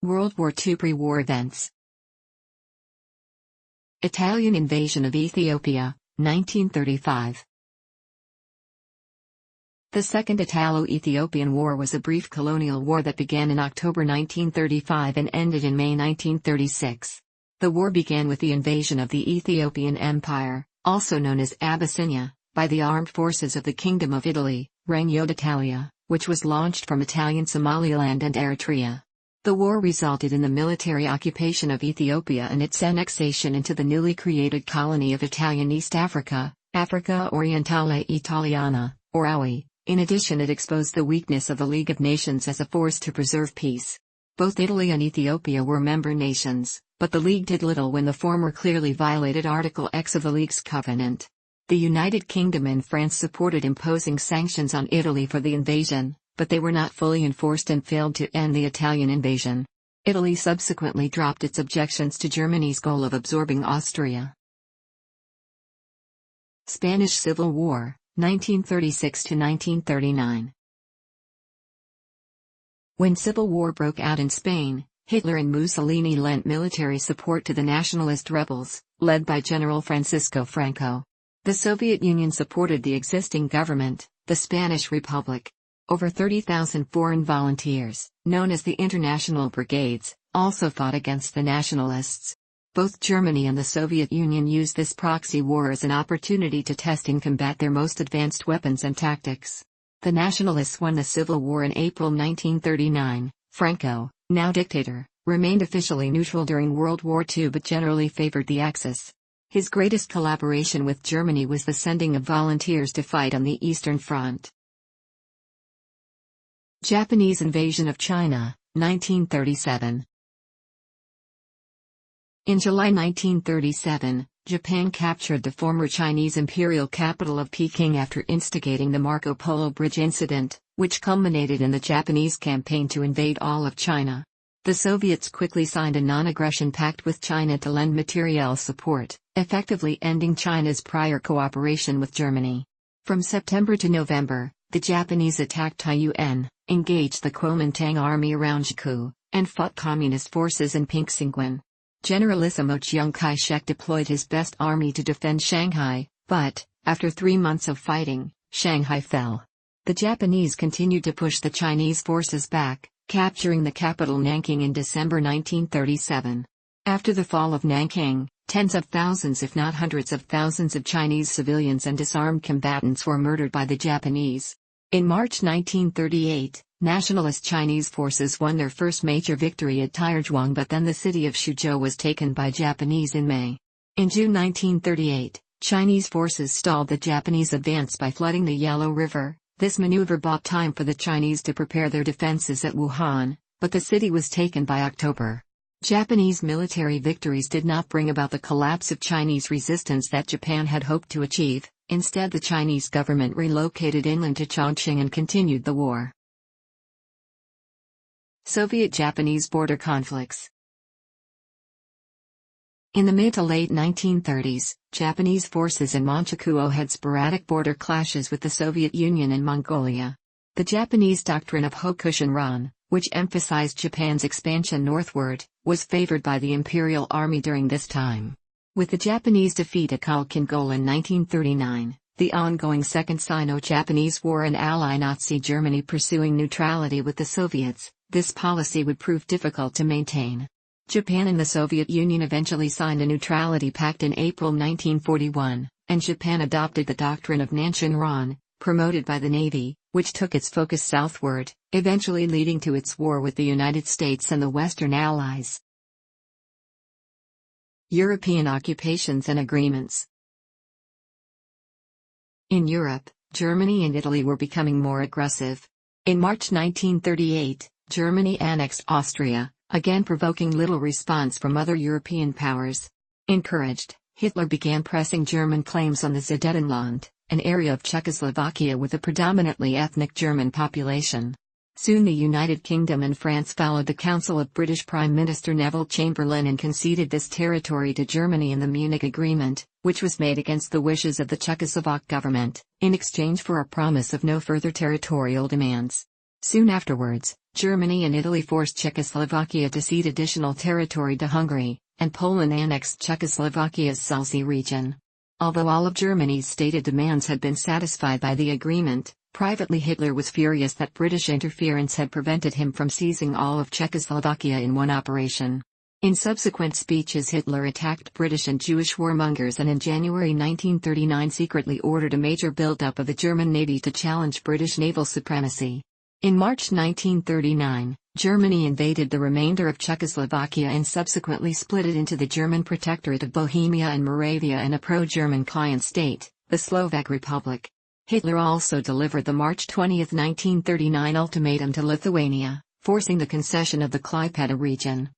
World War II pre-war events. Italian invasion of Ethiopia, 1935. The Second Italo-Ethiopian War was a brief colonial war that began in October 1935 and ended in May 1936. The war began with the invasion of the Ethiopian Empire, also known as Abyssinia, by the armed forces of the Kingdom of Italy, Regno d'Italia, which was launched from Italian Somaliland and Eritrea. The war resulted in the military occupation of Ethiopia and its annexation into the newly created colony of Italian East Africa, Africa Orientale Italiana, or AOI. In addition, it exposed the weakness of the League of Nations as a force to preserve peace. Both Italy and Ethiopia were member nations, but the League did little when the former clearly violated Article X of the League's covenant. The United Kingdom and France supported imposing sanctions on Italy for the invasion, but they were not fully enforced and failed to end the Italian invasion. Italy subsequently dropped its objections to Germany's goal of absorbing Austria. Spanish Civil War, 1936 to 1939. When civil war broke out in Spain, Hitler and Mussolini lent military support to the nationalist rebels, led by General Francisco Franco. The Soviet Union supported the existing government, the Spanish Republic. Over 30,000 foreign volunteers, known as the International Brigades, also fought against the nationalists. Both Germany and the Soviet Union used this proxy war as an opportunity to test and combat their most advanced weapons and tactics. The nationalists won the civil war in April 1939. Franco, now dictator, remained officially neutral during World War II but generally favored the Axis. His greatest collaboration with Germany was the sending of volunteers to fight on the Eastern Front. Japanese invasion of China, 1937. In July 1937, Japan captured the former Chinese imperial capital of Peking after instigating the Marco Polo Bridge incident, which culminated in the Japanese campaign to invade all of China. The Soviets quickly signed a non-aggression pact with China to lend materiel support, effectively ending China's prior cooperation with Germany. From September to November, the Japanese attacked Taiyuan, engaged the Kuomintang army around Jiku, and fought communist forces in Pingxingguan. Generalissimo Chiang Kai-shek deployed his best army to defend Shanghai, but, after 3 months of fighting, Shanghai fell. The Japanese continued to push the Chinese forces back, capturing the capital Nanking in December 1937. After the fall of Nanking, tens of thousands if not hundreds of thousands of Chinese civilians and disarmed combatants were murdered by the Japanese. In March 1938, nationalist Chinese forces won their first major victory at Taizhuang, but then the city of Suzhou was taken by Japanese in May. In June 1938, Chinese forces stalled the Japanese advance by flooding the Yellow River. This maneuver bought time for the Chinese to prepare their defenses at Wuhan, but the city was taken by October. Japanese military victories did not bring about the collapse of Chinese resistance that Japan had hoped to achieve. Instead, the Chinese government relocated inland to Chongqing and continued the war. Soviet-Japanese border conflicts. In the mid to late 1930s, Japanese forces in Manchukuo had sporadic border clashes with the Soviet Union and Mongolia. The Japanese doctrine of Hokushinran, which emphasized Japan's expansion northward, was favored by the Imperial Army during this time. With the Japanese defeat at Khalkhin-Gol in 1939, the ongoing Second Sino-Japanese War and ally Nazi Germany pursuing neutrality with the Soviets, this policy would prove difficult to maintain. Japan and the Soviet Union eventually signed a neutrality pact in April 1941, and Japan adopted the doctrine of Nanshinran, promoted by the Navy, which took its focus southward, eventually leading to its war with the United States and the Western Allies. European occupations and agreements. In Europe, Germany and Italy were becoming more aggressive. In March 1938, Germany annexed Austria, again provoking little response from other European powers. Encouraged, Hitler began pressing German claims on the Sudetenland, an area of Czechoslovakia with a predominantly ethnic German population. Soon the United Kingdom and France followed the counsel of British Prime Minister Neville Chamberlain and conceded this territory to Germany in the Munich Agreement, which was made against the wishes of the Czechoslovak government, in exchange for a promise of no further territorial demands. Soon afterwards, Germany and Italy forced Czechoslovakia to cede additional territory to Hungary, and Poland annexed Czechoslovakia's Salzburg region. Although all of Germany's stated demands had been satisfied by the agreement, privately Hitler was furious that British interference had prevented him from seizing all of Czechoslovakia in one operation. In subsequent speeches, Hitler attacked British and Jewish warmongers, and in January 1939 secretly ordered a major buildup of the German Navy to challenge British naval supremacy. In March 1939, Germany invaded the remainder of Czechoslovakia and subsequently split it into the German Protectorate of Bohemia and Moravia and a pro-German client state, the Slovak Republic. Hitler also delivered the March 20, 1939 ultimatum to Lithuania, forcing the concession of the Klaipėda region.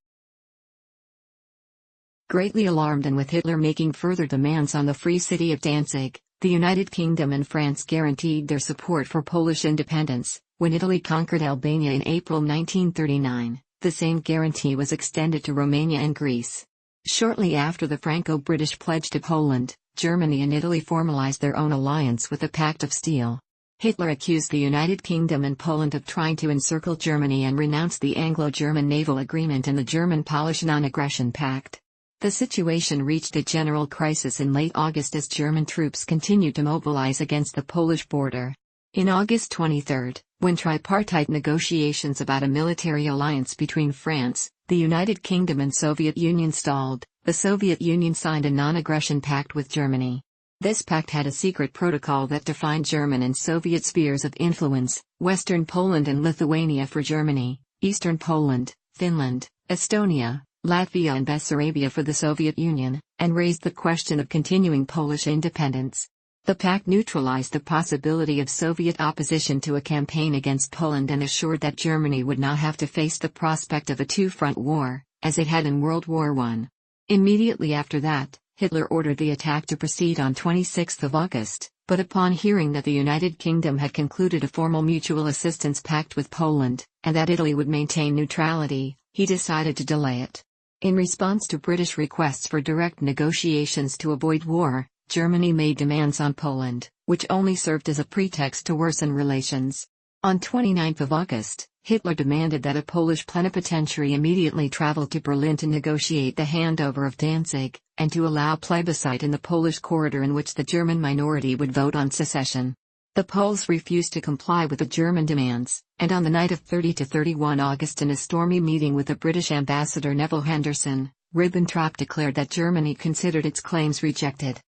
Greatly alarmed and with Hitler making further demands on the free city of Danzig, the United Kingdom and France guaranteed their support for Polish independence. When Italy conquered Albania in April 1939, the same guarantee was extended to Romania and Greece. Shortly after the Franco-British pledge to Poland, Germany and Italy formalized their own alliance with the Pact of Steel. Hitler accused the United Kingdom and Poland of trying to encircle Germany and renounced the Anglo-German Naval Agreement and the German-Polish Non-Aggression Pact. The situation reached a general crisis in late August as German troops continued to mobilize against the Polish border. In August 23, when tripartite negotiations about a military alliance between France, the United Kingdom and Soviet Union stalled, the Soviet Union signed a non-aggression pact with Germany. This pact had a secret protocol that defined German and Soviet spheres of influence: Western Poland and Lithuania for Germany, Eastern Poland, Finland, Estonia, Latvia and Bessarabia for the Soviet Union, and raised the question of continuing Polish independence. The pact neutralized the possibility of Soviet opposition to a campaign against Poland and assured that Germany would not have to face the prospect of a two-front war, as it had in World War I. Immediately after that, Hitler ordered the attack to proceed on 26 August, but upon hearing that the United Kingdom had concluded a formal mutual assistance pact with Poland, and that Italy would maintain neutrality, he decided to delay it. In response to British requests for direct negotiations to avoid war, Germany made demands on Poland, which only served as a pretext to worsen relations. On 29 August, Hitler demanded that a Polish plenipotentiary immediately travel to Berlin to negotiate the handover of Danzig, and to allow plebiscite in the Polish corridor in which the German minority would vote on secession. The Poles refused to comply with the German demands, and on the night of 30–31 August, in a stormy meeting with the British ambassador Neville Henderson, Ribbentrop declared that Germany considered its claims rejected.